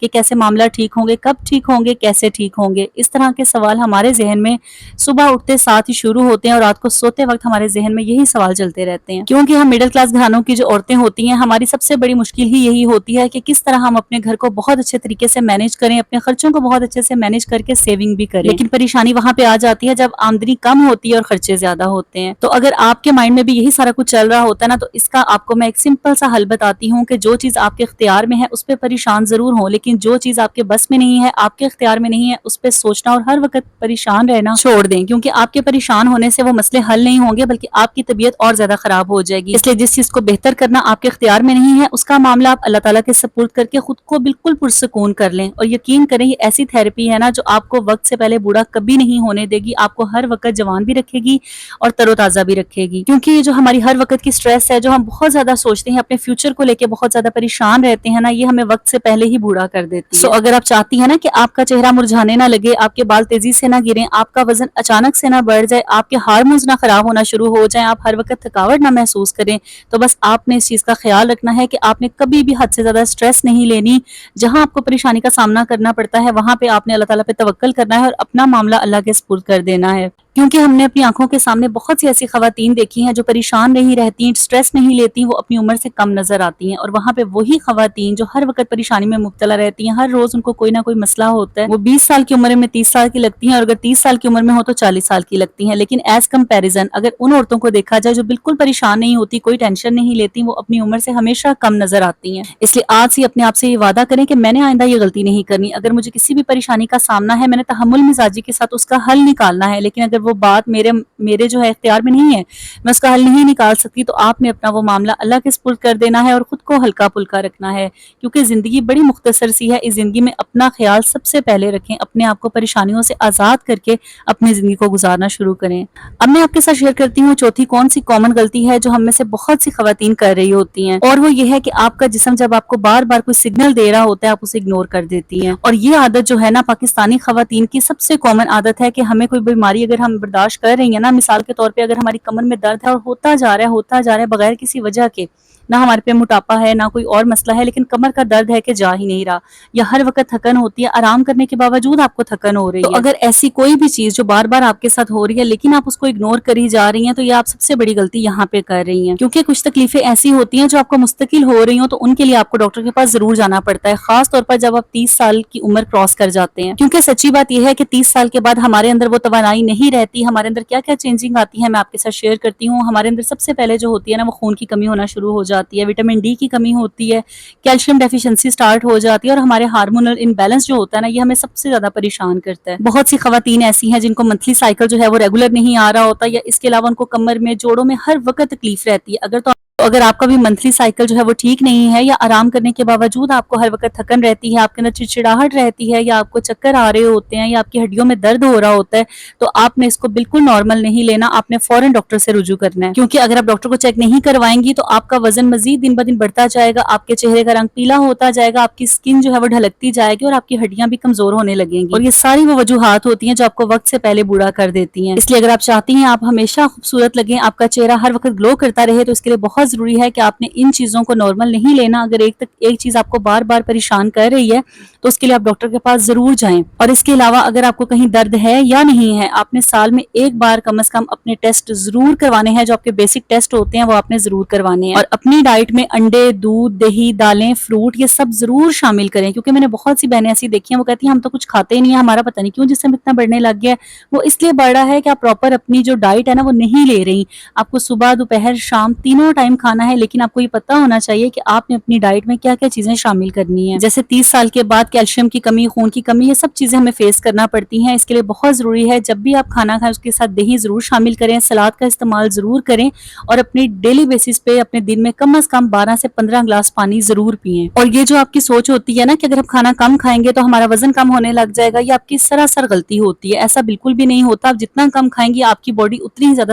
کہ کیسے معاملہ ٹھیک ہوں گے، کب ٹھیک ہوں گے، کیسے ٹھیک ہوں گے۔ اس طرح کے سوال ہمارے ذہن میں صبح اٹھتے ساتھ ہی شروع ہوتے ہیں، اور رات کو سوتے وقت ہمارے ذہن میں یہی سوال چلتے رہتے ہیں، کیونکہ ہم مڈل کلاس گھرانوں کی جو عورتیں ہوتی ہیں، ہماری سب سے بڑی مشکل ہی یہی ہوتی ہے کہ کس طرح ہم اپنے گھر کو بہت اچھے طریقے سے مینیج کریں، اپنے خرچوں کو بہت اچھے سے مینیج کر کے سیونگ بھی کریں، لیکن پریشانی وہاں پہ آ جاتی ہے جب آمدنی کم ہوتی ہے اور خرچے زیادہ ہوتے ہیں۔ تو اگر آپ کے مائنڈ میں بھی یہی سارا کچھ چل رہا ہوتا ہے نا، تو اس کا آپ کو میں ایک سمپل سا حل بتاتی ہوں کہ جو چیز آپ کے اختیار میں ہے اس پہ پریشان ضرور ہوں، لیکن جو چیز آپ کے بس میں نہیں ہے، آپ کے اختیار میں نہیں ہے، اس پہ سوچنا اور ہر وقت پریشان رہنا چھوڑ دیں، کیونکہ آپ کے پریشان ہونے سے وہ مسئلے حل نہیں ہوں گے بلکہ آپ کی طبیعت اور زیادہ خراب ہو جائے گی۔ اس لیے جس چیز کو بہتر کرنا آپ کے اختیار میں نہیں ہے، اس کا معاملہ آپ اللہ تعالیٰ کے سپرد کر کے خود کو بالکل پرسکون کر لیں، اور یقین کریں یہ ایسی تھیراپی ہے نا جو آپ کو وقت سے پہلے بوڑھا کبھی نہیں ہونے دے گی، آپ کو ہر وقت جوان بھی رکھے گی اور تر و تازہ بھی رکھے گی، کیونکہ یہ جو ہماری ہر وقت کی سٹریس ہے، جو ہم بہت زیادہ سوچتے ہیں، اپنے فیوچر کو لے کے بہت زیادہ پریشان رہتے ہیں نا، یہ ہمیں وقت سے پہلے ہی بوڑھا کر دیتی ہے۔ اگر آپ چاہتی ہیں نا کہ آپ کا چہرہ مرجھانے نہ لگے، آپ کے بال تیزی سے نہ گریں، آپ کا وزن اچانک سے نہ بڑھ جائے، آپ کے ہارمونز نہ خراب ہونا شروع ہو جائیں، آپ ہر وقت تھکاوٹ نہ محسوس کریں، تو بس آپ نے اس چیز کا خیال رکھنا ہے کہ آپ نے کبھی بھی حد سے زیادہ سٹریس نہیں لینی۔ جہاں آپ کو پریشانی کا سامنا کرنا پڑتا ہے وہاں پہ آپ نے اللہ تعالیٰ پہ توکل کرنا ہے اور اپنا معاملہ اللہ کے سپرد کر دینا ہے، کیونکہ ہم نے اپنی آنکھوں کے سامنے بہت سی ایسی خواتین دیکھی ہیں جو پریشان نہیں رہتی، سٹریس نہیں لیتی، وہ اپنی عمر سے کم نظر آتی ہیں، اور وہاں پہ وہی خواتین جو ہر وقت پریشانی میں مبتلا رہتی ہیں، ہر روز ان کو کوئی نہ کوئی مسئلہ ہوتا ہے، وہ 20 سال کی عمر میں 30 سال کی لگتی ہیں، اور اگر 30 سال کی عمر میں ہو تو 40 سال کی لگتی ہیں، لیکن ایز کمپیریزن اگر ان عورتوں کو دیکھا جائے جو بالکل پریشان نہیں ہوتی، کوئی ٹینشن نہیں لیتی، وہ اپنی عمر سے ہمیشہ کم نظر آتی ہیں۔ اس لیے آج سے اپنے آپ سے یہ وعدہ کریں کہ میں نے آئندہ یہ غلطی نہیں کرنی، اگر مجھے کسی بھی پریشانی کا سامنا ہے میں نے تحمل مزاجی کے ساتھ اس کا حل نکالنا ہے، لیکن اگر وہ بات میرے جو ہے اختیار میں نہیں ہے، میں اس کا حل نہیں نکال سکتی، تو آپ نے اپنا وہ معاملہ اللہ کے سپرد کر دینا ہے اور خود کو ہلکا پھلکا رکھنا ہے، کیونکہ زندگی بڑی مختصر سی ہے، اس زندگی میں اپنا خیال سب سے پہلے رکھیں، اپنے آپ کو پریشانیوں سے آزاد کر کے اپنی زندگی کو گزارنا شروع کریں۔ اب میں آپ کے ساتھ شیئر کرتی ہوں چوتھی کون سی کامن غلطی ہے جو ہم میں سے بہت سی خواتین کر رہی ہوتی ہیں، اور وہ یہ ہے کہ آپ کا جسم جب آپ کو بار بار کوئی سگنل دے رہا ہوتا ہے آپ اسے اگنور کر دیتی ہیں، اور یہ عادت جو ہے نا پاکستانی خواتین کی سب سے کامن عادت ہے کہ ہمیں کوئی بیماری اگر ہم برداشت کر رہی ہیں نا، مثال کے طور پہ اگر ہماری کمر میں درد ہے اور ہوتا جا رہا ہے بغیر کسی وجہ کے، نہ ہمارے پہ موٹاپا ہے نہ کوئی اور مسئلہ ہے، لیکن کمر کا درد ہے کہ جا ہی نہیں رہا، یا ہر وقت تھکن ہوتی ہے، آرام کرنے کے باوجود آپ کو تھکن ہو رہی ہے، تو اگر ایسی کوئی بھی چیز جو بار بار آپ کے ساتھ ہو رہی ہے لیکن آپ اس کو اگنور کری جا رہی ہیں، تو یہ آپ سب سے بڑی غلطی یہاں پہ کر رہی ہیں، کیونکہ کچھ تکلیفیں ایسی ہوتی ہیں جو آپ کو مستقل ہو رہی ہوں تو ان کے لیے آپ کو ڈاکٹر کے پاس ضرور جانا پڑتا ہے، خاص طور پر جب آپ 30 سال کی عمر کراس کر جاتے ہیں، کیونکہ سچی بات یہ ہے کہ 30 سال کے بعد ہمارے اندر وہ توانائی نہیں رہتی، ہمارے اندر کیا کیا چینجنگ آتی ہے میں آپ کے ساتھ شیئر کرتی ہوں۔ ہمارے اندر سب سے پہلے جو ہوتی ہے نا وہ خون کی کمی ہونا شروع ہو جاتی ہے، وٹامن ڈی کی کمی ہوتی ہے، کیلشیم ڈیفیشنسی سٹارٹ ہو جاتی ہے، اور ہمارے ہارمونل امبیلنس جو ہوتا ہے نا یہ ہمیں سب سے زیادہ پریشان کرتا ہے۔ بہت سی خواتین ایسی ہیں جن کو منتھلی سائیکل جو ہے وہ ریگولر نہیں آ رہا ہوتا، یا اس کے علاوہ ان کو کمر میں جوڑوں میں ہر وقت تکلیف رہتی ہے، اگر آپ کا بھی منتھلی سائیکل جو ہے وہ ٹھیک نہیں ہے، یا آرام کرنے کے باوجود آپ کو ہر وقت تھکن رہتی ہے، آپ کے اندر چڑچڑاہٹ رہتی ہے، یا آپ کو چکر آ رہے ہوتے ہیں، یا آپ کی ہڈیوں میں درد ہو رہا ہوتا ہے، تو آپ نے اس کو بالکل نارمل نہیں لینا، آپ نے فوراً ڈاکٹر سے رجوع کرنا ہے، کیونکہ اگر آپ ڈاکٹر کو چیک نہیں کروائیں گی تو آپ کا وزن مزید دن بدن بڑھتا جائے گا، آپ کے چہرے کا رنگ پیلا ہوتا جائے گا، آپ کی اسکن جو ہے وہ ڈھلکتی جائے گی، اور آپ کی ہڈیاں بھی کمزور ہونے لگیں گی، اور یہ ساری وہ وجوہات ہوتی ہیں جو آپ کو وقت سے پہلے بوڑھا کر دیتی ہیں۔ اس لیے اگر آپ چاہتی ہیں آپ ہمیشہ خوبصورت لگیں، آپ کا چہرہ ہر وقت گلو کرتا رہے، تو اس کے لیے بہت ضروری ہے کہ آپ نے ان چیزوں کو نارمل نہیں لینا۔ اگر ایک چیز آپ کو بار بار پریشان کر رہی ہے تو اس کے لیے آپ ڈاکٹر کے پاس ضرور جائیں، اور اس کے علاوہ اگر آپ کو کہیں درد ہے یا نہیں ہے، آپ نے سال میں ایک بار کم از کم اپنے ٹیسٹ ضرور کروانے ہیں، جو آپ کے بیسک ٹیسٹ ہوتے ہیں وہ آپ نے ضرور کروانے ہیں، اور اپنی ڈائٹ میں انڈے، دودھ، دہی، دالیں، فروٹ یہ سب ضرور شامل کریں، کیونکہ میں نے بہت سی بہنیں ایسی دیکھی ہیں وہ کہتی ہیں ہم تو کچھ کھاتے ہی نہیں ہیں، ہمارا پتہ نہیں کیوں جسم اتنا بڑھنے لگ گیا ہے۔ وہ اس لیے بڑھ رہا ہے کہ آپ پراپر اپنی جو ڈائٹ ہے نا وہ نہیں لے رہی، آپ کو صبح دوپہر شام تینوں ٹائم کھانا ہے، لیکن آپ کو یہ پتہ ہونا چاہیے کہ آپ نے اپنی ڈائٹ میں کیا کیا چیزیں شامل کرنی ہیں، جیسے 30 سال کے بعد کیلشیم کی کمی، خون کی کمی، یہ سب چیزیں ہمیں فیس کرنا پڑتی ہیں۔ اس کے لیے بہت ضروری ہے جب بھی آپ کھانا کھائیں اس کے ساتھ دہی ضرور شامل کریں، سلاد کا استعمال ضرور کریں، اور اپنی ڈیلی بیسس پہ اپنے دن میں کم از کم 12 سے 15 گلاس پانی ضرور پئیں۔ اور یہ جو آپ کی سوچ ہوتی ہے نا کہ اگر ہم کھانا کم کھائیں گے تو ہمارا وزن کم ہونے لگ جائے گا، یہ آپ کی سراسر غلطی ہوتی ہے، ایسا بالکل بھی نہیں ہوتا، آپ جتنا کم کھائیں گی آپ کی باڈی اتنی ہی زیادہ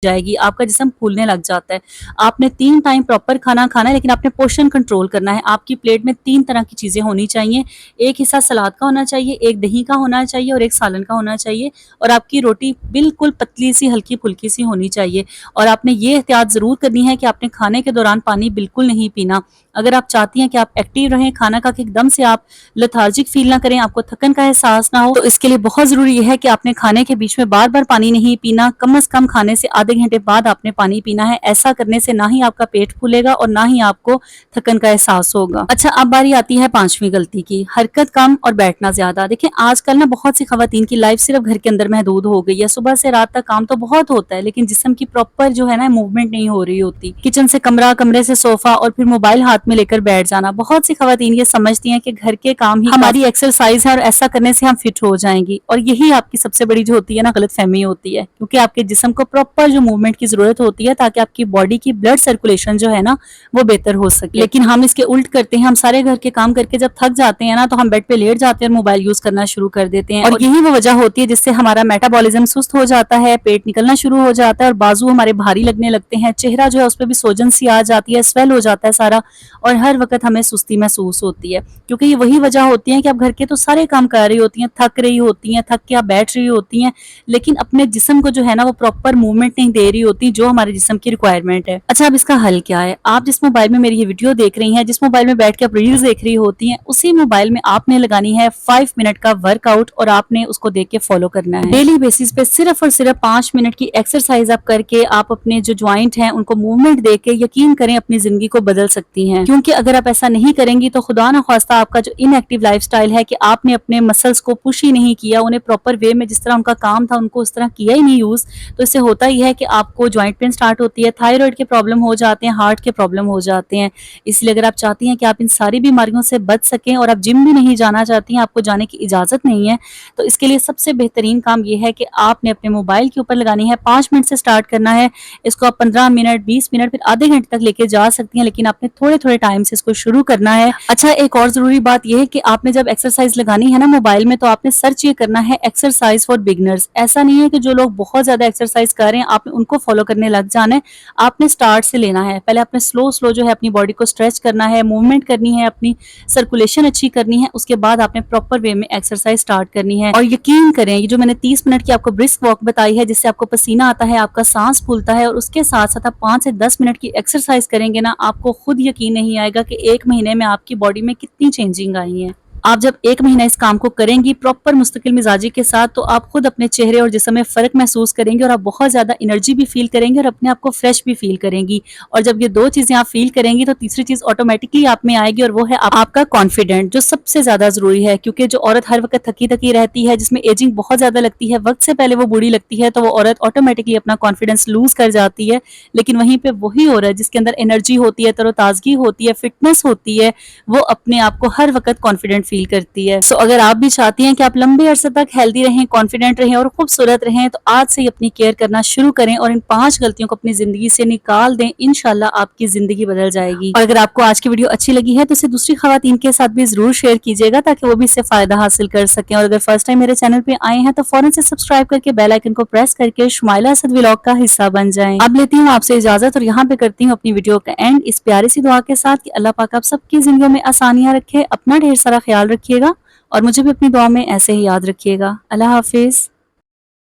جائے گی, آپ کا جسم پھولنے لگ جاتا ہے. آپ نے 3 ٹائم پراپر کھانا کھانا ہے, لیکن آپ نے پورشن کنٹرول کرنا ہے. آپ کی پلیٹ میں 3 طرح کی چیزیں ہونی چاہیے. ایک حصہ سلاد کا ہونا چاہیے, ایک دہی کا ہونا چاہیے اور ایک سالن کا ہونا چاہیے, اور آپ کی روٹی بالکل پتلی سی ہلکی پھلکی سی ہونی چاہیے. اور آپ نے یہ احتیاط ضرور کرنی ہے کہ آپ نے کھانے کے دوران پانی بالکل نہیں پینا. اگر آپ چاہتی ہیں کہ آپ ایکٹیو رہیں, کھانا کھا کے ایک دم سے آپ لیتھارجک فیل نہ کریں, آپ کو تھکن کا احساس نہ ہو, تو اس کے لیے بہت ضروری یہ ہے کہ آپ نے کھانے کے بیچ میں بار بار پانی نہیں پینا. کم از کم کھانے سے آدھے گھنٹے بعد آپ نے پانی پینا ہے. ایسا کرنے سے نہ ہی آپ کا پیٹ پھولے گا اور نہ ہی آپ کو تھکن کا احساس ہوگا. اچھا, اب باری آتی ہے 5ویں غلطی کی, حرکت کم اور بیٹھنا زیادہ. دیکھیں آج کل نا بہت سی خواتین کی لائف صرف گھر کے اندر محدود ہو گئی ہے. صبح سے رات تک کام تو بہت ہوتا ہے, لیکن جسم کی پراپر جو ہے نا موومنٹ نہیں ہو رہی ہوتی. کچن سے کمرہ, کمرے سے صوفہ اور پھر موبائل ہاتھ میں لے کر بیٹھ جانا. بہت سی خواتین یہ سمجھتی ہیں کہ گھر کے کام ہی ہماری ایکسرسائز ہے اور ایسا کرنے سے ہم فٹ ہو جائیں گی, اور یہی آپ کی سب سے بڑی جو ہوتی ہے نا غلط فہمی ہوتی ہے, کیونکہ آپ کے جسم کو پراپر جو موومنٹ کی ضرورت ہوتی ہے تاکہ آپ کی باڈی کی بلڈ سرکولیشن جو ہے نا وہ بہتر ہو سکے. لیکن ہم اس کے الٹ کرتے ہیں. ہم سارے گھر کے کام کر کے جب تھک جاتے ہیں نا تو ہم بیڈ پہ لیٹ جاتے ہیں اور موبائل یوز کرنا شروع کر دیتے ہیں, اور یہی وہ وجہ ہوتی ہے جس سے ہمارا میٹابولزم سست ہو جاتا ہے, پیٹ نکلنا شروع ہو جاتا ہے اور بازو ہمارے بھاری لگنے لگتے ہیں. چہرہ جو ہے اس پہ بھی سوجن سی آ جاتی ہے, سویل ہو جاتا ہے سارا, اور ہر وقت ہمیں سستی محسوس ہوتی ہے. کیونکہ یہ وہی وجہ ہوتی ہے کہ آپ گھر کے تو سارے کام کر رہی ہوتی ہیں, تھک رہی ہوتی ہیں, تھک کے آپ بیٹھ رہی ہوتی ہیں, لیکن اپنے جسم کو جو ہے نا وہ پراپر موومنٹ نہیں دے رہی ہوتی جو ہمارے جسم کی ریکوائرمنٹ ہے. اچھا, اب اس کا حل کیا ہے؟ آپ جس موبائل میں میری یہ ویڈیو دیکھ رہی ہیں, جس موبائل میں بیٹھ کے آپ ریلز دیکھ رہی ہوتی ہیں, اسی موبائل میں آپ نے لگانی ہے 5 منٹ کا ورک آؤٹ, اور آپ نے اس کو دیکھ کے فالو کرنا ہے. ڈیلی بیسس پہ صرف اور صرف 5 منٹ کی ایکسرسائز آپ کر کے آپ اپنے جو جوائنٹ ہیں ان کو موومنٹ دے کے یقین کریں اپنی زندگی کو بدل سکتی ہیں. کیونکہ اگر آپ ایسا نہیں کریں گی تو خدا نہ خواستہ آپ کا جو ان ایکٹیو لائف سٹائل ہے کہ آپ نے اپنے مسلز کو پش ہی نہیں کیا, انہیں پراپر وے میں جس طرح ان کا کام تھا ان کو اس طرح کیا ہی نہیں یوز, تو اس سے ہوتا ہی ہے کہ آپ کو جوائنٹ پین سٹارٹ ہوتی ہے, تھائرائڈ کے پرابلم ہو جاتے ہیں, ہارٹ کے پرابلم ہو جاتے ہیں. اس لیے اگر آپ چاہتی ہیں کہ آپ ان ساری بیماریوں سے بچ سکیں, اور آپ جم بھی نہیں جانا چاہتی ہیں, آپ کو جانے کی اجازت نہیں ہے, تو اس کے لیے سب سے بہترین کام یہ ہے کہ آپ نے اپنے موبائل کے اوپر لگانی ہے. 5 منٹ سے سٹارٹ کرنا ہے, اس کو آپ 15 منٹ 20 منٹ پھر آدھے گھنٹے تک لے کے جا سکتی ہیں, لیکن آپ نے تھوڑے تھوڑے ٹائم سے اس کو شروع کرنا ہے. اچھا, ایک اور ضروری بات یہ ہے کہ آپ نے جب ایکسرسائز لگانی ہے نا موبائل میں, تو آپ نے سرچ یہ کرنا ہے ایکسرسائز فار بگنرز. ایسا نہیں ہے کہ جو لوگ بہت زیادہ ایکسرسائز کر رہے ہیں آپ نے ان کو فالو کرنے لگ جانا ہے. آپ نے سٹارٹ سے لینا ہے, پہلے آپ نے سلو جو ہے اپنی باڈی کو اسٹریچ کرنا ہے, موومنٹ کرنی ہے, اپنی سرکولیشن اچھی کرنی ہے, اس کے بعد آپ نے پراپر وے میں ایکسرسائز سٹارٹ کرنی ہے. اور یقین کریں یہ جو میں نے 30 منٹ کی آپ کو برسک واک بتائی ہے, جس سے آپ کو پسینہ آتا ہے, آپ کا سانس پھولتا ہے, اور اس کے ساتھ ساتھ آپ 5 سے 10 منٹ کی ایکسرسائز کریں گے نا, آپ کو خود یقین نہیں آئے گا کہ 1 مہینے میں آپ کی باڈی میں کتنی چینجنگ آئی ہیں. آپ جب 1 مہینہ اس کام کو کریں گی پراپر مستقل مزاجی کے ساتھ, تو آپ خود اپنے چہرے اور جسم میں فرق محسوس کریں گے, اور آپ بہت زیادہ انرجی بھی فیل کریں گے اور اپنے آپ کو فریش بھی فیل کریں گی. اور جب یہ 2 چیزیں آپ فیل کریں گی تو تیسری چیز آٹومیٹکلی آپ میں آئے گی, اور وہ ہے آپ کا کانفیڈنٹ, جو سب سے زیادہ ضروری ہے. کیونکہ جو عورت ہر وقت تھکی تھکی رہتی ہے, جس میں ایجنگ بہت زیادہ لگتی ہے, وقت سے پہلے وہ بوڑھی لگتی ہے, تو وہ عورت آٹومیٹکلی اپنا کانفیڈنس لوز کر جاتی ہے. لیکن وہیں پہ وہی عورت جس کے اندر انرجی ہوتی ہے, تر و تازگی ہوتی ہے, فٹنس ہوتی ہے, وہ اپنے آپ کو ہر وقت کانفیڈنٹ فیل کرتی ہے. اگر آپ بھی چاہتی ہیں کہ آپ لمبے عرصے تک ہیلدی رہیں, کانفیڈنٹ رہیں اور خوبصورت رہیں, تو آج سے ہی اپنی کیئر کرنا شروع کریں اور ان 5 غلطیوں کو اپنی زندگی سے نکال دیں. انشاءاللہ آپ کی زندگی بدل جائے گی. اور اگر آپ کو آج کی ویڈیو اچھی لگی ہے تو اسے دوسری خواتین کے ساتھ بھی ضرور شیئر کیجیے گا, تاکہ وہ بھی اس سے فائدہ حاصل کر سکیں. اور اگر فرسٹ ٹائم میرے چینل پہ آئے ہیں تو فوراً سے سبسکرائب کر کے بیل آئیکن کو پریس کر کے شمائلہ اسد ولاگ کا حصہ بن جائیں. اب لیتی ہوں آپ سے اجازت, اور یہاں پہ کرتی ہوں اپنی ویڈیو کا اینڈ اس پیاری سی دعا کے ساتھ کہ اللہ پاک آپ سب کی زندگیوں میں آسانیاں رکھے. اپنا ڈھیر سارا خیال رکھیے گا, اور مجھے بھی اپنی دعا میں ایسے ہی یاد رکھیے گا. اللہ حافظ.